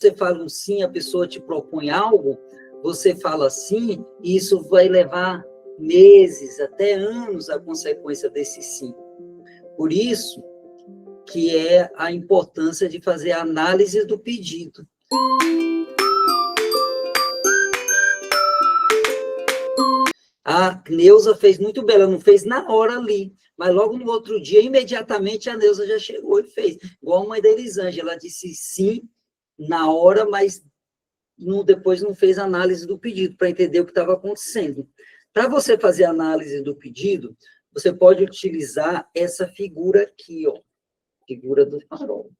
você fala um sim, a pessoa te propõe algo, você fala sim, e isso vai levar meses, até anos, a consequência desse sim. Por isso que é a importância de fazer a análise do pedido. A Neuza fez muito bem, ela não fez na hora ali, mas logo no outro dia, imediatamente, a Neuza já chegou e fez. Igual a mãe da Elisângela, ela disse sim na hora, mas depois não fez análise do pedido, para entender o que estava acontecendo. Para você fazer análise do pedido, você pode utilizar essa figura aqui, ó, figura do farol.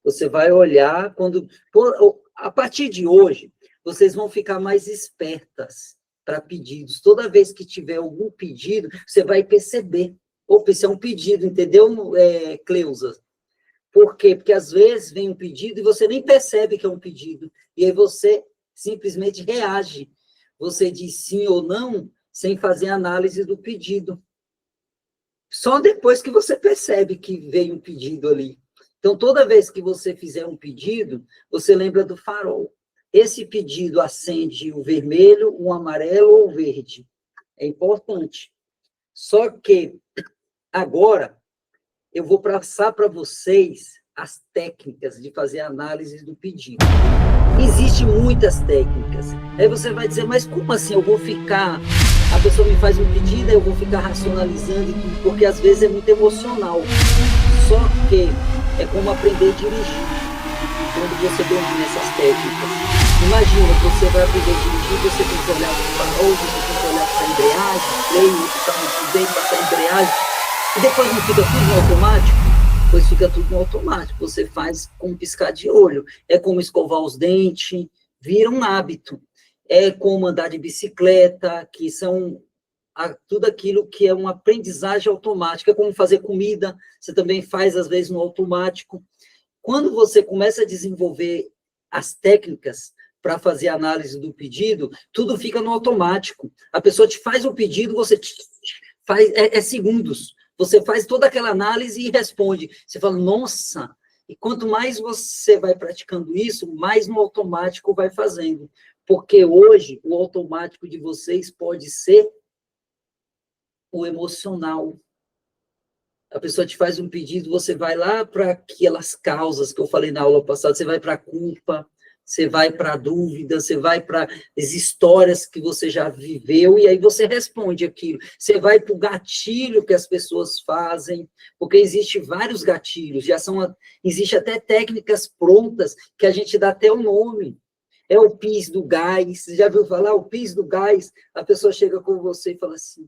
Você vai olhar a partir de hoje, vocês vão ficar mais espertas para pedidos. Toda vez que tiver algum pedido, você vai perceber. Opa, isso é um pedido, entendeu, Cleusa? Por quê? Porque às vezes vem um pedido e você nem percebe que é um pedido. E aí você simplesmente reage. Você diz sim ou não, sem fazer análise do pedido. Só depois que você percebe que veio um pedido ali. Então, toda vez que você fizer um pedido, você lembra do farol. Esse pedido acende o vermelho, o amarelo ou o verde. É importante. Só que, agora, eu vou passar para vocês as técnicas de fazer análise do pedido. Existem muitas técnicas. Aí você vai dizer, mas como assim eu vou ficar... A pessoa me faz um pedido, eu vou ficar racionalizando, porque às vezes é muito emocional. Só que é como aprender a dirigir, quando você domina essas técnicas. Imagina, você vai aprender a dirigir, você tem que olhar para o farol, você tem que olhar para a embreagem, freio, o que está muito bem, passar a embreagem, e depois não fica tudo no automático? Pois fica tudo no automático, você faz com um piscar de olho. É como escovar os dentes, vira um hábito. É como andar de bicicleta, que são tudo aquilo que é uma aprendizagem automática, é como fazer comida, você também faz, às vezes, no automático. Quando você começa a desenvolver as técnicas para fazer a análise do pedido, tudo fica no automático. A pessoa te faz o pedido, você faz, segundos. Você faz toda aquela análise e responde. Você fala, nossa! E quanto mais você vai praticando isso, mais no automático vai fazendo. Porque hoje, o automático de vocês pode ser o emocional. A pessoa te faz um pedido, você vai lá para aquelas causas que eu falei na aula passada, você vai para a culpa, você vai para a dúvida, você vai para as histórias que você já viveu, e aí você responde aquilo. Você vai para o gatilho que as pessoas fazem, porque existem vários gatilhos, existe até técnicas prontas que a gente dá até o nome. É o PIS do gás, você já viu falar? O PIS do gás, a pessoa chega com você e fala assim,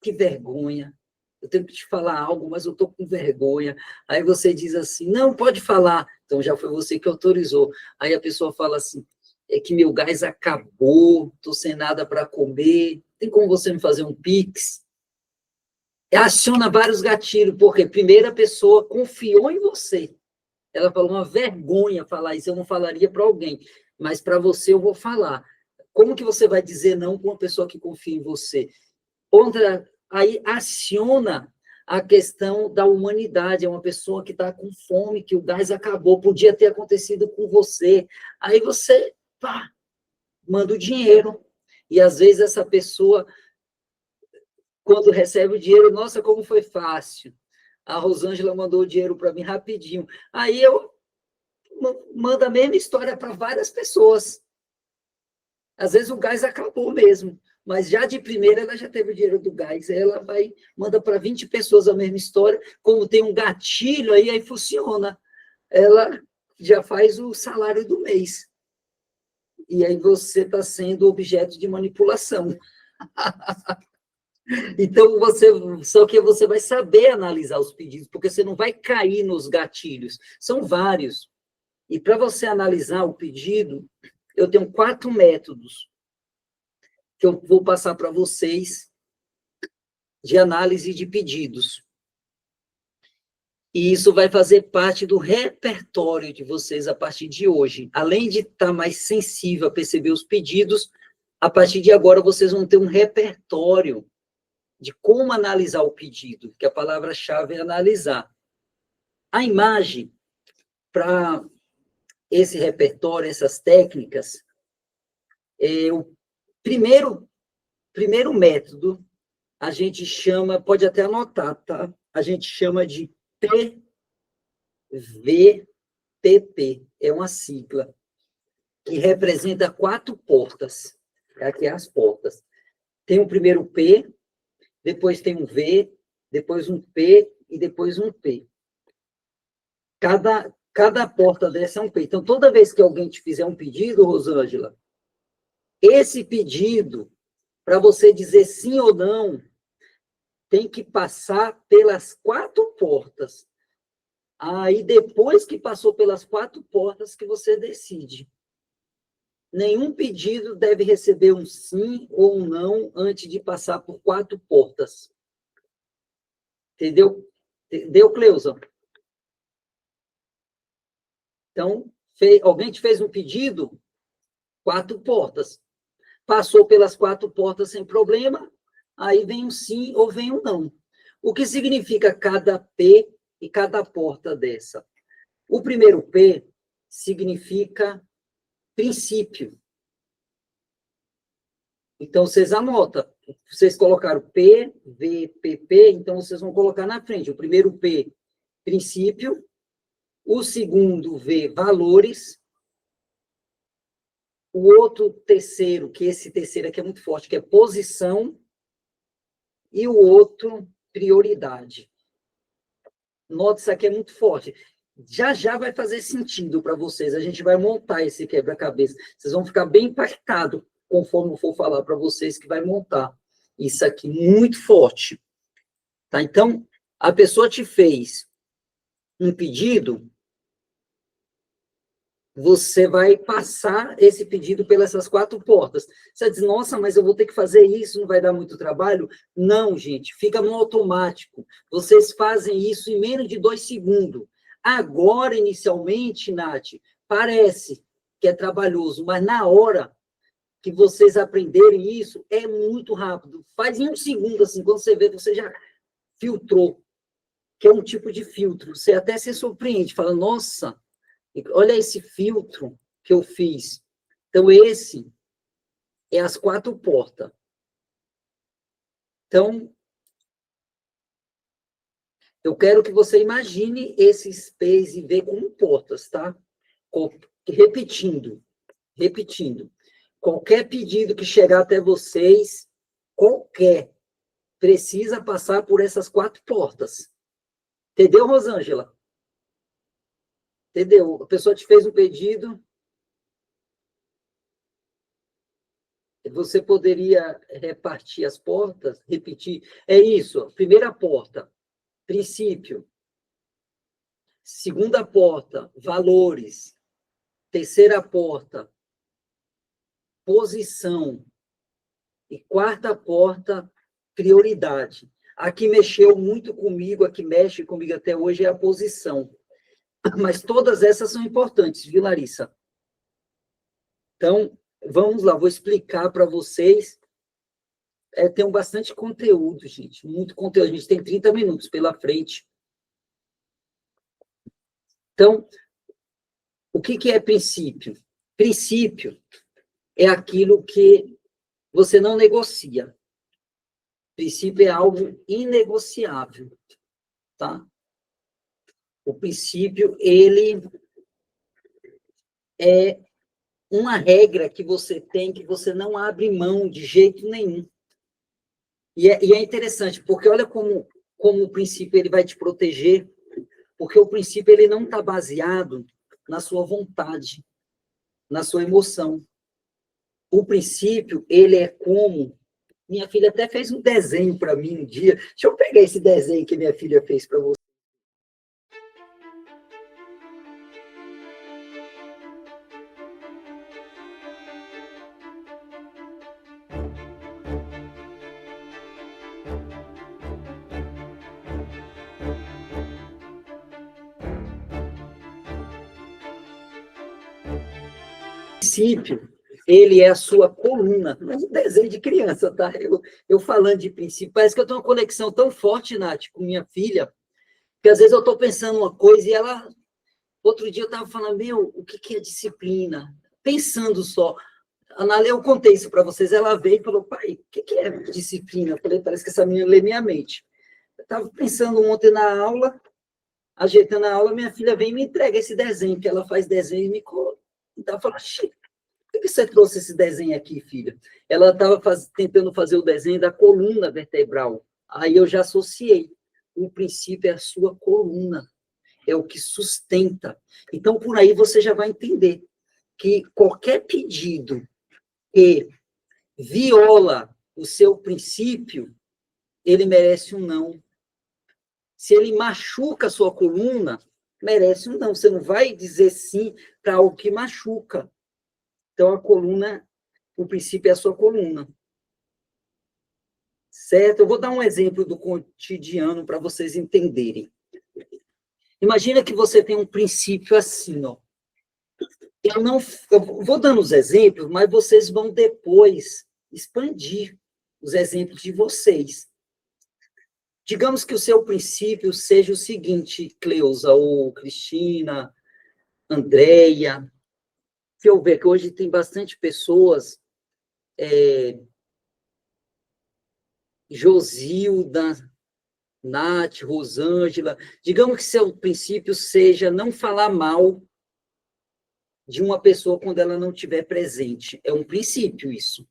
que vergonha, eu tenho que te falar algo, mas eu estou com vergonha. Aí você diz assim, não, pode falar. Então, já foi você que autorizou. Aí a pessoa fala assim, é que meu gás acabou, estou sem nada para comer, tem como você me fazer um Pix? Aciona vários gatilhos, porque primeiro a pessoa confiou em você. Ela falou, uma vergonha falar isso, eu não falaria para alguém, mas para você eu vou falar. Como que você vai dizer não com uma pessoa que confia em você? Aí aciona a questão da humanidade, é uma pessoa que está com fome, que o gás acabou, podia ter acontecido com você. Aí você, pá, manda o dinheiro. E às vezes essa pessoa, quando recebe o dinheiro, nossa, como foi fácil. A Rosângela mandou o dinheiro para mim rapidinho. Aí eu mando a mesma história para várias pessoas. Às vezes o gás acabou mesmo, mas já de primeira ela já teve o dinheiro do gás, aí ela manda para 20 pessoas a mesma história, como tem um gatilho, aí funciona. Ela já faz o salário do mês. E aí você está sendo objeto de manipulação. Então, só que você vai saber analisar os pedidos, porque você não vai cair nos gatilhos. São vários. E para você analisar o pedido, eu tenho 4 métodos que eu vou passar para vocês de análise de pedidos. E isso vai fazer parte do repertório de vocês a partir de hoje. Além de estar mais sensível a perceber os pedidos, a partir de agora vocês vão ter um repertório de como analisar o pedido, que a palavra-chave é analisar. A imagem, esse repertório, essas técnicas, o primeiro método, a gente chama, pode até anotar, tá? A gente chama de PVPP, é uma sigla, que representa 4 portas. Aqui as portas. Tem o primeiro P, depois tem um V, depois um P e depois um P. Cada porta dessa é um P. Então, toda vez que alguém te fizer um pedido, Rosângela, esse pedido, para você dizer sim ou não, tem que passar pelas 4 portas. Aí, depois que passou pelas 4 portas, que você decide. Nenhum pedido deve receber um sim ou um não antes de passar por 4 portas. Entendeu? Entendeu, Cleusa? Então, alguém te fez um pedido, 4 portas. Passou pelas 4 portas sem problema, aí vem um sim ou vem um não. O que significa cada P e cada porta dessa? O primeiro P significa princípio. Então, vocês anotam. Vocês colocaram P, V, PP, então vocês vão colocar na frente. O primeiro P, princípio. O segundo V, valores. O outro terceiro, que esse terceiro aqui é muito forte, que é posição. E o outro, prioridade. Nota, isso aqui é muito forte. Já já vai fazer sentido para vocês. A gente vai montar esse quebra-cabeça. Vocês vão ficar bem impactados conforme eu for falar para vocês que vai montar isso aqui muito forte. Tá? Então, a pessoa te fez um pedido, você vai passar esse pedido pelas essas 4 portas. Você diz, nossa, mas eu vou ter que fazer isso, não vai dar muito trabalho? Não, gente, fica no automático. Vocês fazem isso em menos de 2 segundos. Agora, inicialmente, Nath, parece que é trabalhoso, mas na hora que vocês aprenderem isso, é muito rápido. Faz em 1 segundo, assim, quando você vê, você já filtrou, que é um tipo de filtro. Você até se surpreende, fala, nossa, olha esse filtro que eu fiz. Então, esse é as 4 portas. Então, eu quero que você imagine esses P's e V como portas, tá? Repetindo. Qualquer pedido que chegar até vocês, precisa passar por essas 4 portas. Entendeu, Rosângela? Entendeu? A pessoa te fez um pedido, você poderia repartir as portas, repetir. É isso, primeira porta, princípio. Segunda porta, valores. Terceira porta, posição. E quarta porta, prioridade. A que mexeu muito comigo, a que mexe comigo até hoje é a posição. Mas todas essas são importantes, viu, Larissa? Então, vamos lá, vou explicar para vocês. Tem bastante conteúdo, gente, muito conteúdo. A gente tem 30 minutos pela frente. Então, o que é princípio? Princípio é aquilo que você não negocia. Princípio é algo inegociável, tá? O princípio, ele é uma regra que você tem, que você não abre mão de jeito nenhum. E é interessante, porque olha como o princípio ele vai te proteger, porque o princípio ele não está baseado na sua vontade, na sua emoção. O princípio, ele é como... Minha filha até fez um desenho para mim um dia. Deixa eu pegar esse desenho que minha filha fez para você. Princípio, ele é a sua coluna. Não é um desenho de criança, tá? Eu falando de princípio, parece que eu tenho uma conexão tão forte, Nath, com minha filha, que às vezes eu estou pensando uma coisa e ela Outro dia eu estava falando, o que é disciplina? Pensando só. Ana, eu contei isso para vocês, ela veio e falou, pai, o que é disciplina? Eu falei, parece que essa menina lê minha mente. Eu estava pensando ontem na aula, ajeitando a aula, minha filha vem e me entrega esse desenho, que ela faz desenho e me coloca. Então, eu falo, por que você trouxe esse desenho aqui, filha? Ela estava tentando fazer o desenho da coluna vertebral. Aí eu já associei. O princípio é a sua coluna, é o que sustenta. Então, por aí você já vai entender que qualquer pedido que viola o seu princípio, ele merece um não. Se ele machuca a sua coluna, merece um não. Você não vai dizer sim para algo que machuca. Então, a coluna, o princípio é a sua coluna. Certo? Eu vou dar um exemplo do cotidiano para vocês entenderem. Imagina que você tem um princípio assim, ó. Eu vou dando os exemplos, mas vocês vão depois expandir os exemplos de vocês. Digamos que o seu princípio seja o seguinte, Cleusa, ou Cristina, Andréia. Deixa eu ver que hoje tem bastante pessoas, Josilda, Nath, Rosângela. Digamos que seu princípio seja não falar mal de uma pessoa quando ela não estiver presente. É um princípio isso.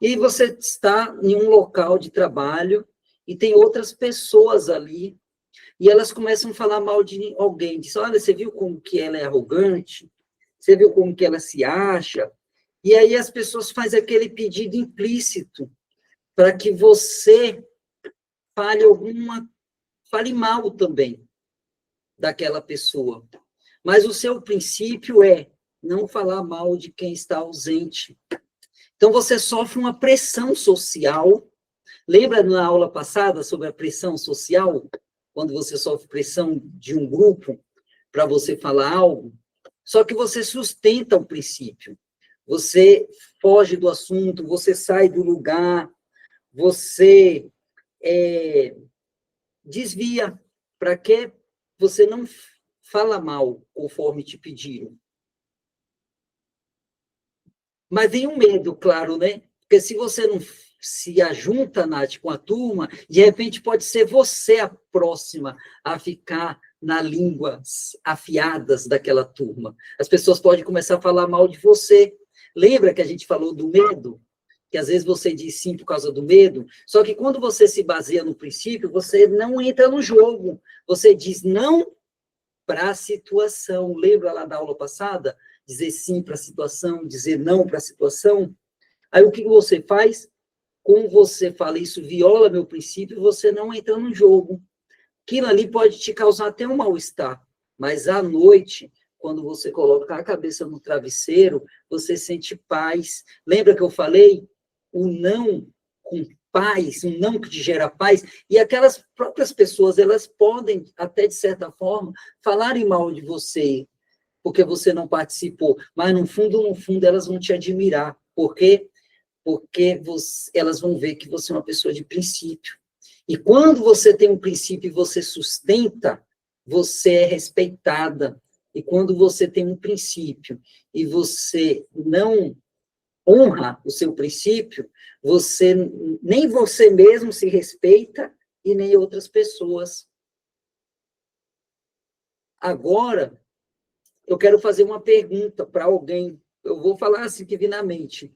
E você está em um local de trabalho e tem outras pessoas ali e elas começam a falar mal de alguém. Diz, olha, você viu como que ela é arrogante? Você viu como que ela se acha? E aí as pessoas fazem aquele pedido implícito para que você fale mal também daquela pessoa. Mas o seu princípio é não falar mal de quem está ausente. Então, você sofre uma pressão social. Lembra na aula passada sobre a pressão social? Quando você sofre pressão de um grupo para você falar algo? Só que você sustenta o princípio. Você foge do assunto, você sai do lugar, você desvia. Para que você não fala mal conforme te pediram? Mas vem um medo, claro, né? Porque se você não se ajunta, Nath, com a turma, de repente pode ser você a próxima a ficar na línguas afiadas daquela turma. As pessoas podem começar a falar mal de você. Lembra que a gente falou do medo? Que às vezes você diz sim por causa do medo, só que quando você se baseia no princípio, você não entra no jogo. Você diz não para a situação. Lembra lá da aula passada? Dizer sim para a situação, dizer não para a situação. Aí o que você faz? Como você fala, isso viola meu princípio, você não entra no jogo. Aquilo ali pode te causar até um mal-estar, mas à noite, quando você coloca a cabeça no travesseiro, você sente paz. Lembra que eu falei? O não com paz, um não que te gera paz, e aquelas próprias pessoas, elas podem, até de certa forma, falarem mal de você, porque você não participou, mas no fundo, elas vão te admirar. Por quê? Porque elas vão ver que você é uma pessoa de princípio. E quando você tem um princípio e você sustenta, você é respeitada. E quando você tem um princípio e você não honra o seu princípio, nem você mesmo se respeita e nem outras pessoas. Agora, eu quero fazer uma pergunta para alguém. Eu vou falar assim divinamente.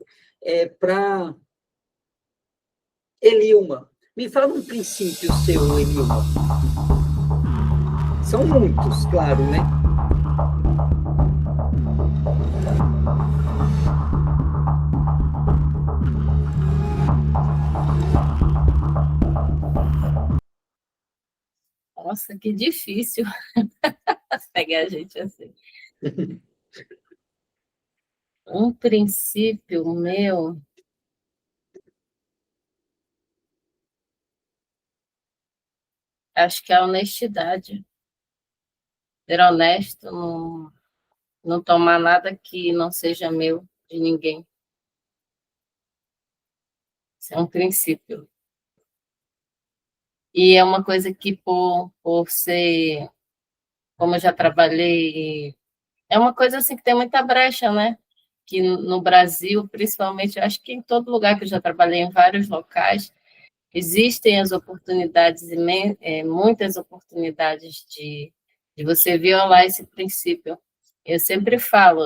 Para Elilma. Me fala um princípio seu, Elilma. São muitos, claro, né? Nossa, que difícil pegar a gente assim. Um princípio meu, acho que é a honestidade. Ser honesto, não tomar nada que não seja meu, de ninguém. Isso é um princípio. E é uma coisa que, por ser como eu já trabalhei, é uma coisa assim que tem muita brecha, né? Que no Brasil, principalmente, eu acho que em todo lugar que eu já trabalhei, em vários locais, existem as oportunidades, muitas oportunidades de você violar esse princípio. Eu sempre falo,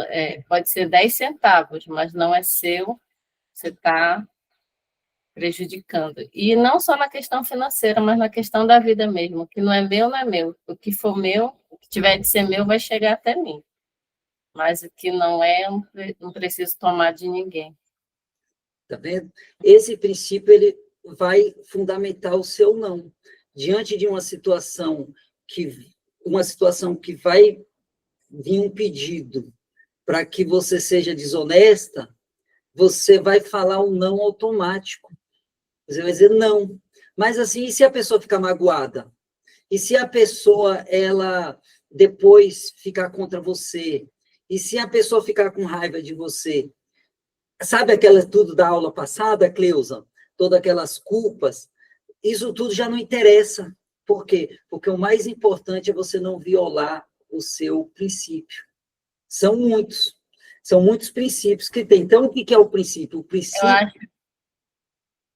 pode ser 10 centavos, mas não é seu, você está prejudicando. E não só na questão financeira, mas na questão da vida mesmo. O que não é meu, não é meu. O que for meu, o que tiver de ser meu, vai chegar até mim. Mas o que não é, eu não preciso tomar de ninguém. Tá vendo? Esse princípio, ele vai fundamentar o seu não. Diante de uma situação que vai vir um pedido para que você seja desonesta, você vai falar um não automático. Você vai dizer não. Mas assim, e se a pessoa ficar magoada? E se a pessoa, ela depois ficar contra você? E se a pessoa ficar com raiva de você? Sabe aquela tudo da aula passada, Cleusa? Todas aquelas culpas? Isso tudo já não interessa. Por quê? Porque o mais importante é você não violar o seu princípio. São muitos princípios que tem. Então, o que é o princípio? O princípio...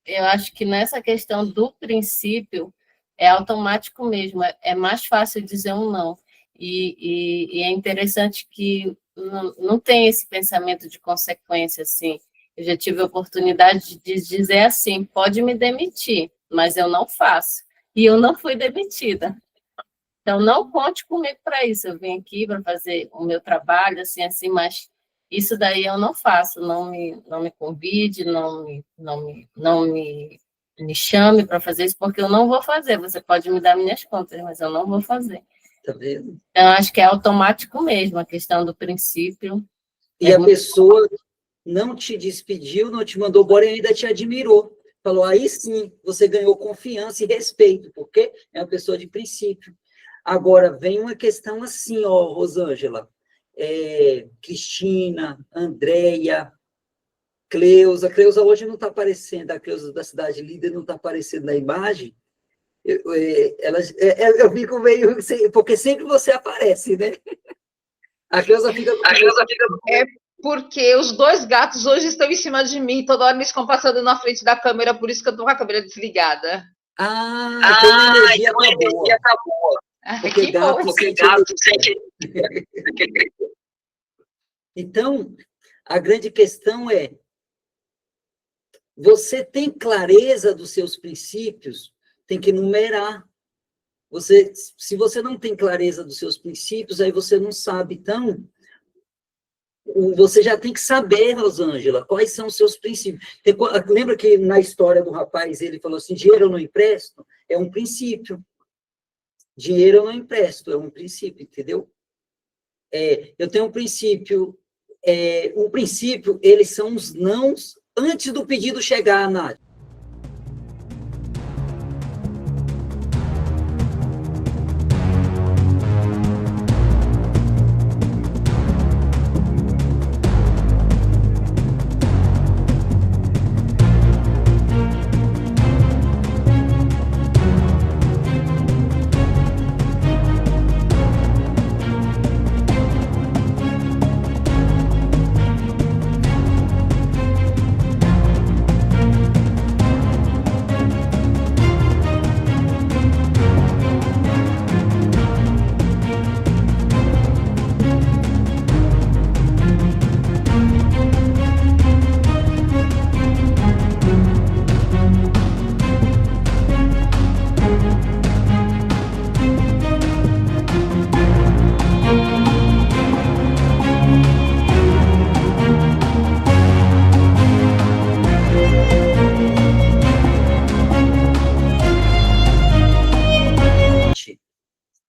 Eu acho que nessa questão do princípio é automático mesmo, é mais fácil dizer um não. E é interessante que não tem esse pensamento de consequência, assim. Eu já tive a oportunidade de dizer assim, pode me demitir, mas eu não faço. E eu não fui demitida. Então, não conte comigo para isso. Eu vim aqui para fazer o meu trabalho, assim, mas isso daí eu não faço. Não me convide, não me chame para fazer isso, porque eu não vou fazer. Você pode me dar minhas contas, mas eu não vou fazer. Tá vendo? Então, acho que é automático mesmo, a questão do princípio. E a pessoa não te despediu, não te mandou embora e ainda te admirou. Falou, aí sim, você ganhou confiança e respeito, porque é uma pessoa de princípio. Agora, vem uma questão assim, ó, Rosângela, Cristina, Andréia, Cleusa hoje não está aparecendo, a Cleusa da Cidade Líder não está aparecendo na imagem, eu fico meio, porque sempre você aparece, né? A Cleusa fica... É porque os dois gatos hoje estão em cima de mim, toda hora eles ficam passando na frente da câmera, por isso que eu estou com a câmera desligada. Então a energia tá boa. Porque gato sente... Então, a grande questão é, você tem clareza dos seus princípios, tem que numerar. Se você não tem clareza dos seus princípios, aí você não sabe. Então, você já tem que saber, Rosângela, quais são os seus princípios. Lembra que na história do rapaz, ele falou assim, dinheiro eu não empresto? É um princípio. Dinheiro eu não empresto, é um princípio, entendeu? Eu tenho um princípio, eles são os nãos antes do pedido chegar, Nádia.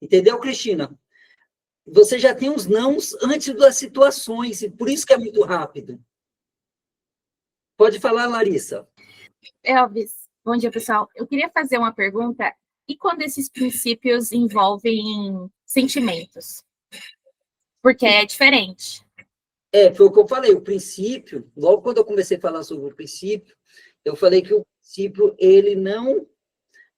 Entendeu, Cristina? Você já tem os nãos antes das situações, e por isso que é muito rápido. Pode falar, Larissa. Elvis, bom dia, pessoal. Eu queria fazer uma pergunta. E quando esses princípios envolvem sentimentos? Porque é diferente. Foi o que eu falei, o princípio, logo quando eu comecei a falar sobre o princípio, eu falei que o princípio, ele não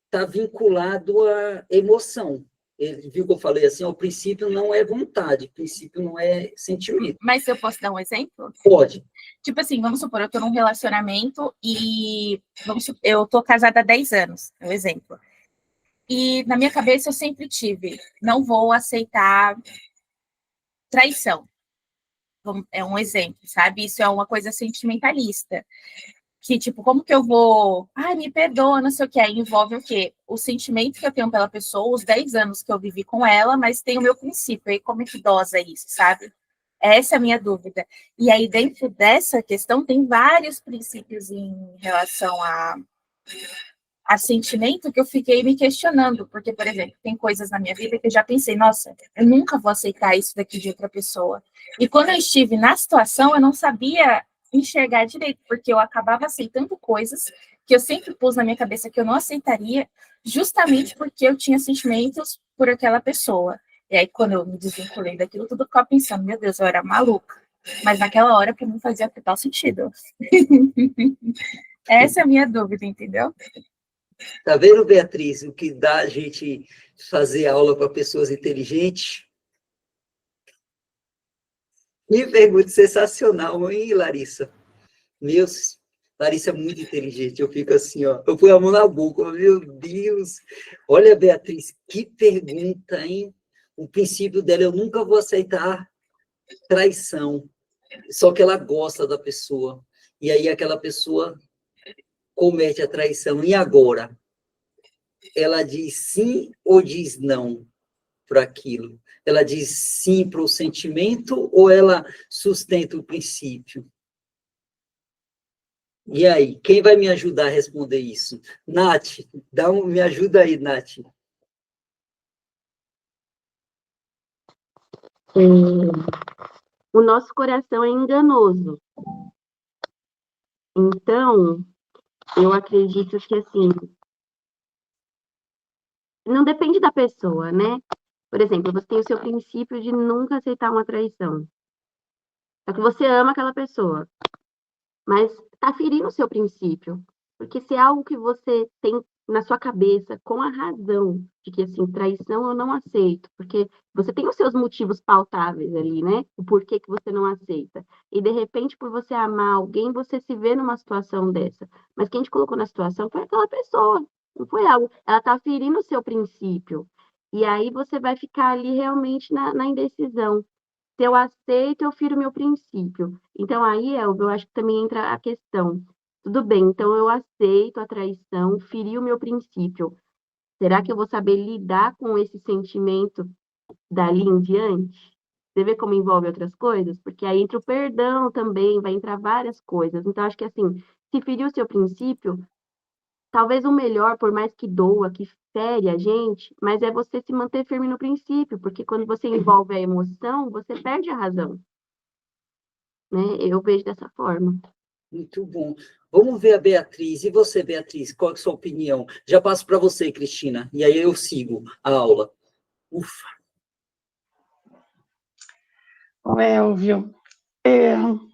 está vinculado à emoção. Ele viu que eu falei assim, ó, o princípio não é vontade, o princípio não é sentimento. Mas eu posso dar um exemplo? Pode. Tipo assim, vamos supor, eu tô num relacionamento e eu tô casada há 10 anos, é um exemplo. E na minha cabeça eu sempre tive, não vou aceitar traição. É um exemplo, sabe? Isso é uma coisa sentimentalista. Que, tipo, como que eu vou... Ai, me perdoa, não sei o que. Aí envolve o quê? O sentimento que eu tenho pela pessoa, os 10 anos que eu vivi com ela, mas tem o meu princípio. E como é que dosa isso, sabe? Essa é a minha dúvida. E aí, dentro dessa questão, tem vários princípios em relação a sentimento que eu fiquei me questionando. Porque, por exemplo, tem coisas na minha vida que eu já pensei, nossa, eu nunca vou aceitar isso daqui de outra pessoa. E quando eu estive na situação, eu não sabia enxergar direito, porque eu acabava aceitando coisas que eu sempre pus na minha cabeça que eu não aceitaria, justamente porque eu tinha sentimentos por aquela pessoa. E aí, quando eu me desvinculei daquilo, tudo ficava pensando, meu Deus, eu era maluca. Mas naquela hora, para mim, fazia total sentido. Essa é a minha dúvida, entendeu? Tá vendo, Beatriz, o que dá a gente fazer aula para pessoas inteligentes? Que pergunta sensacional, hein, Larissa? Larissa é muito inteligente, eu fico assim, ó, eu pus a mão na boca, meu Deus. Olha, Beatriz, que pergunta, hein? O princípio dela, eu nunca vou aceitar traição, só que ela gosta da pessoa, e aí aquela pessoa comete a traição, e agora? Ela diz sim ou diz não para aquilo? Ela diz sim para o sentimento ou ela sustenta o princípio? E aí, quem vai me ajudar a responder isso? Nath, me ajuda aí, Nath. O nosso coração é enganoso. Então, eu acredito que, assim, não depende da pessoa, né? Por exemplo, você tem o seu princípio de nunca aceitar uma traição. Só que você ama aquela pessoa, mas tá ferindo o seu princípio. Porque se é algo que você tem na sua cabeça, com a razão de que, assim, traição eu não aceito, porque você tem os seus motivos pautáveis ali, né? O porquê que você não aceita. E, de repente, por você amar alguém, você se vê numa situação dessa. Mas quem te colocou na situação foi aquela pessoa, não foi algo. Ela tá ferindo o seu princípio. E aí você vai ficar ali realmente na indecisão. Se eu aceito, eu firo o meu princípio. Então, aí, Elvio, eu acho que também entra a questão. Tudo bem, então eu aceito a traição, feri o meu princípio. Será que eu vou saber lidar com esse sentimento dali em diante? Você vê como envolve outras coisas? Porque aí entra o perdão também, vai entrar várias coisas. Então, acho que assim, se ferir o seu princípio, talvez o melhor, por mais que doa, que fere a gente, mas é você se manter firme no princípio, porque quando você envolve a emoção, você perde a razão. Né? Eu vejo dessa forma. Muito bom. Vamos ver a Beatriz. E você, Beatriz, qual é a sua opinião? Já passo para você, Cristina, e aí eu sigo a aula. Ufa. Elvio,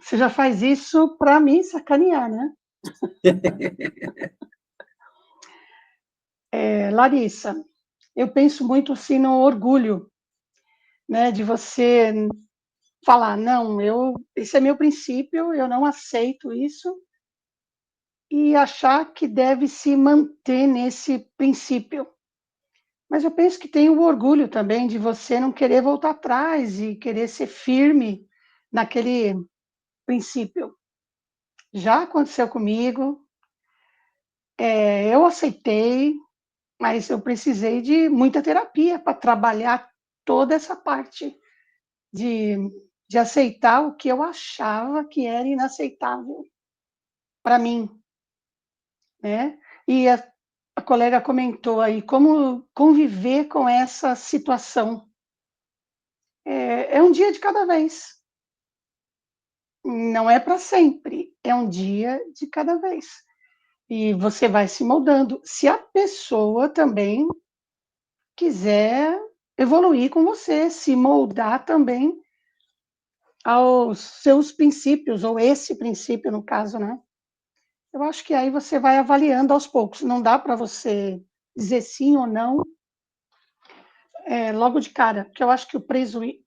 você já faz isso para mim sacanear, né? Larissa, eu penso muito assim no orgulho, né, de você falar, não, esse é meu princípio, eu não aceito isso, e achar que deve se manter nesse princípio. Mas eu penso que tem o orgulho também de você não querer voltar atrás e querer ser firme naquele princípio. Já aconteceu comigo, eu aceitei, mas eu precisei de muita terapia para trabalhar toda essa parte de, de aceitar o que eu achava que era inaceitável para mim, né? E a colega comentou aí como conviver com essa situação. É um dia de cada vez. Não é para sempre, é um dia de cada vez. E você vai se moldando. Se a pessoa também quiser evoluir com você, se moldar também aos seus princípios, ou esse princípio, no caso, né? Eu acho que aí você vai avaliando aos poucos. Não dá para você dizer sim ou não logo de cara, porque eu acho que o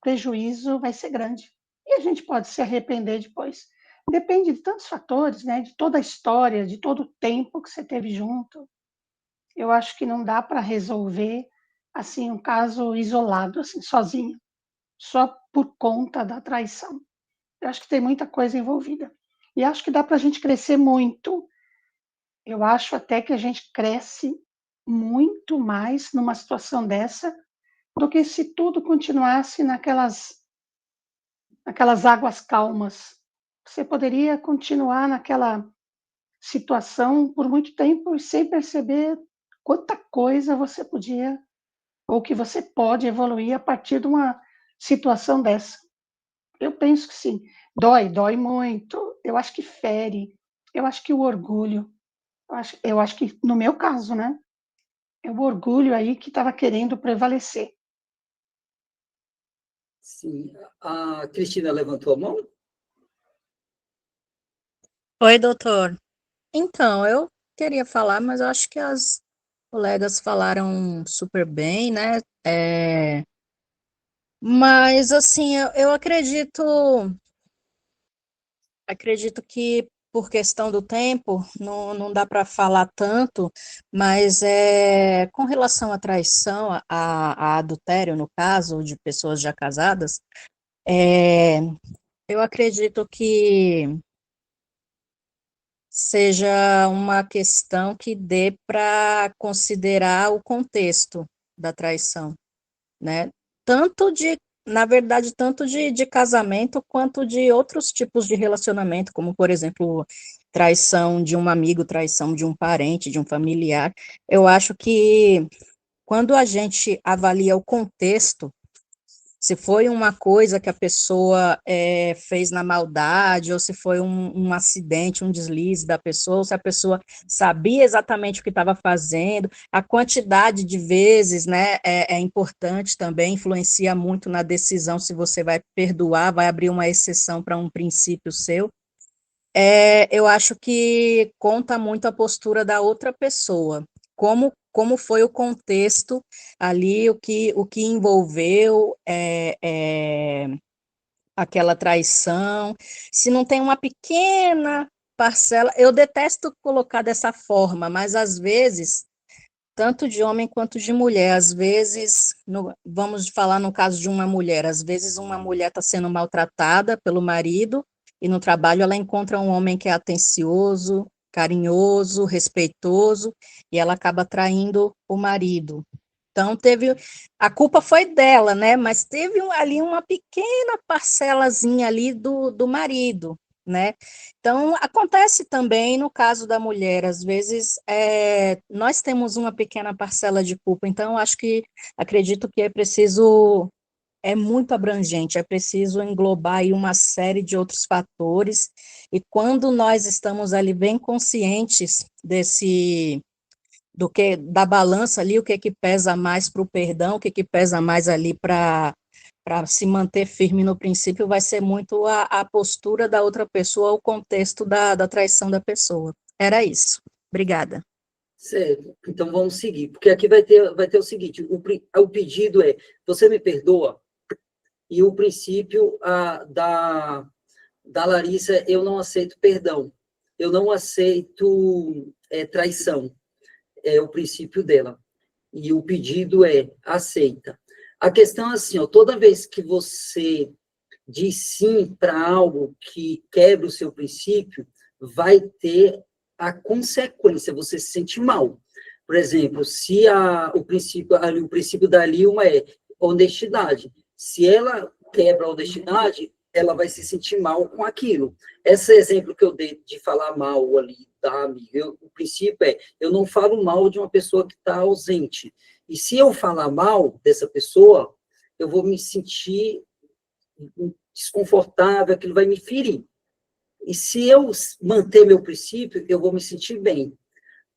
prejuízo vai ser grande. E a gente pode se arrepender depois. Depende de tantos fatores, né? De toda a história, de todo o tempo que você teve junto. Eu acho que não dá para resolver assim um caso isolado, assim, sozinho, só por conta da traição. Eu acho que tem muita coisa envolvida. E acho que dá para a gente crescer muito. Eu acho até que a gente cresce muito mais numa situação dessa do que se tudo continuasse naquelas águas calmas. Você poderia continuar naquela situação por muito tempo e sem perceber quanta coisa você podia ou que você pode evoluir a partir de uma situação dessa. Eu penso que sim. Dói muito. Eu acho que fere. Eu acho que o orgulho. Eu acho que, no meu caso, né? É o orgulho aí que estava querendo prevalecer. Sim. A Cristina levantou a mão? Oi, doutor. Então, eu queria falar, mas eu acho que as colegas falaram super bem, né? Mas, assim, eu acredito que por questão do tempo, não dá para falar tanto, mas com relação à traição, a adultério, no caso, de pessoas já casadas, eu acredito que seja uma questão que dê para considerar o contexto da traição, né? Na verdade, tanto de casamento quanto de outros tipos de relacionamento, como, por exemplo, traição de um amigo, traição de um parente, de um familiar. Eu acho que quando a gente avalia o contexto, se foi uma coisa que a pessoa fez na maldade, ou se foi um acidente, um deslize da pessoa, ou se a pessoa sabia exatamente o que estava fazendo, a quantidade de vezes, né, é importante também, influencia muito na decisão se você vai perdoar, vai abrir uma exceção para um princípio seu. Eu acho que conta muito a postura da outra pessoa, como foi o contexto ali, o que envolveu aquela traição, se não tem uma pequena parcela, eu detesto colocar dessa forma, mas às vezes, tanto de homem quanto de mulher, às vezes, vamos falar no caso de uma mulher, às vezes uma mulher está sendo maltratada pelo marido, e no trabalho ela encontra um homem que é atencioso, carinhoso, respeitoso, e ela acaba traindo o marido. Então, a culpa foi dela, né? Mas teve ali uma pequena parcelazinha ali do marido, né? Então, acontece também no caso da mulher, às vezes nós temos uma pequena parcela de culpa, então acredito que é muito abrangente, é preciso englobar aí uma série de outros fatores, e quando nós estamos ali bem conscientes da balança ali, o que pesa mais para o perdão, o que pesa mais ali para se manter firme no princípio, vai ser muito a postura da outra pessoa, o contexto da traição da pessoa. Era isso. Obrigada. Certo. Então vamos seguir, porque aqui vai ter o seguinte: o pedido é: você me perdoa? E o princípio da Larissa: eu não aceito perdão, eu não aceito traição. É o princípio dela. E o pedido é: aceita. A questão é assim, ó, toda vez que você diz sim para algo que quebra o seu princípio, vai ter a consequência, você se sente mal. Por exemplo, se o princípio da Lilma é honestidade. Se ela quebra a honestidade, ela vai se sentir mal com aquilo. Esse exemplo que eu dei de falar mal ali da amiga, o princípio é: eu não falo mal de uma pessoa que está ausente. E se eu falar mal dessa pessoa, eu vou me sentir desconfortável, aquilo vai me ferir. E se eu manter meu princípio, eu vou me sentir bem.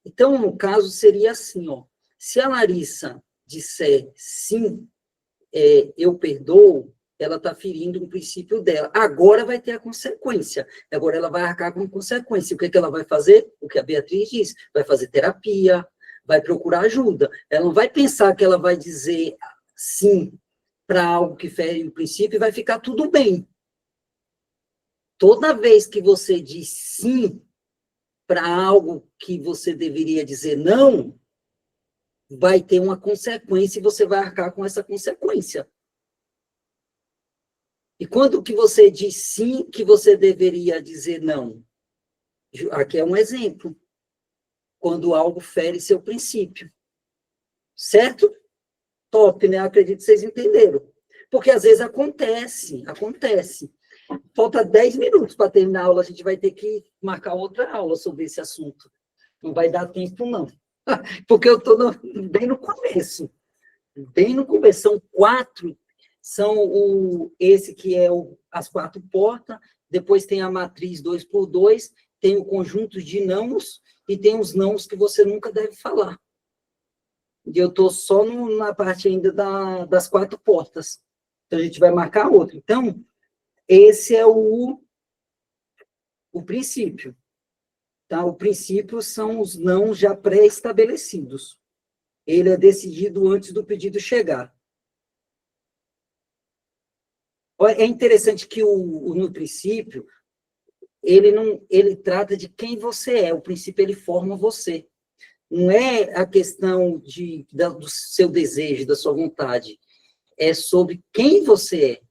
Então, no caso, seria assim, ó: se a Larissa disser sim, eu perdoo, ela está ferindo um princípio dela. Agora vai ter a consequência. Agora ela vai arcar com consequência. O que ela vai fazer? O que a Beatriz disse: vai fazer terapia, vai procurar ajuda. Ela não vai pensar que ela vai dizer sim para algo que fere o princípio, vai ficar tudo bem. Toda vez que você diz sim para algo que você deveria dizer não, vai ter uma consequência e você vai arcar com essa consequência. E quando que você diz sim que você deveria dizer não? Aqui é um exemplo. Quando algo fere seu princípio. Certo? Top, né? Acredito que vocês entenderam. Porque às vezes acontece. Falta 10 minutos para terminar a aula, a gente vai ter que marcar outra aula sobre esse assunto. Não vai dar tempo, não. Porque eu estou bem no começo. Bem no começo. São 4. Esse que é as 4 portas, depois tem a matriz 2x2, tem o conjunto de nãos, e tem os nãos que você nunca deve falar. E eu estou só na parte ainda das 4 portas. Então, a gente vai marcar outro. Então, esse é o princípio. Tá? O princípio são os não já pré-estabelecidos. Ele é decidido antes do pedido chegar. É interessante que no princípio, ele trata de quem você é. O princípio, ele forma você. Não é a questão do seu desejo, da sua vontade. É sobre quem você é.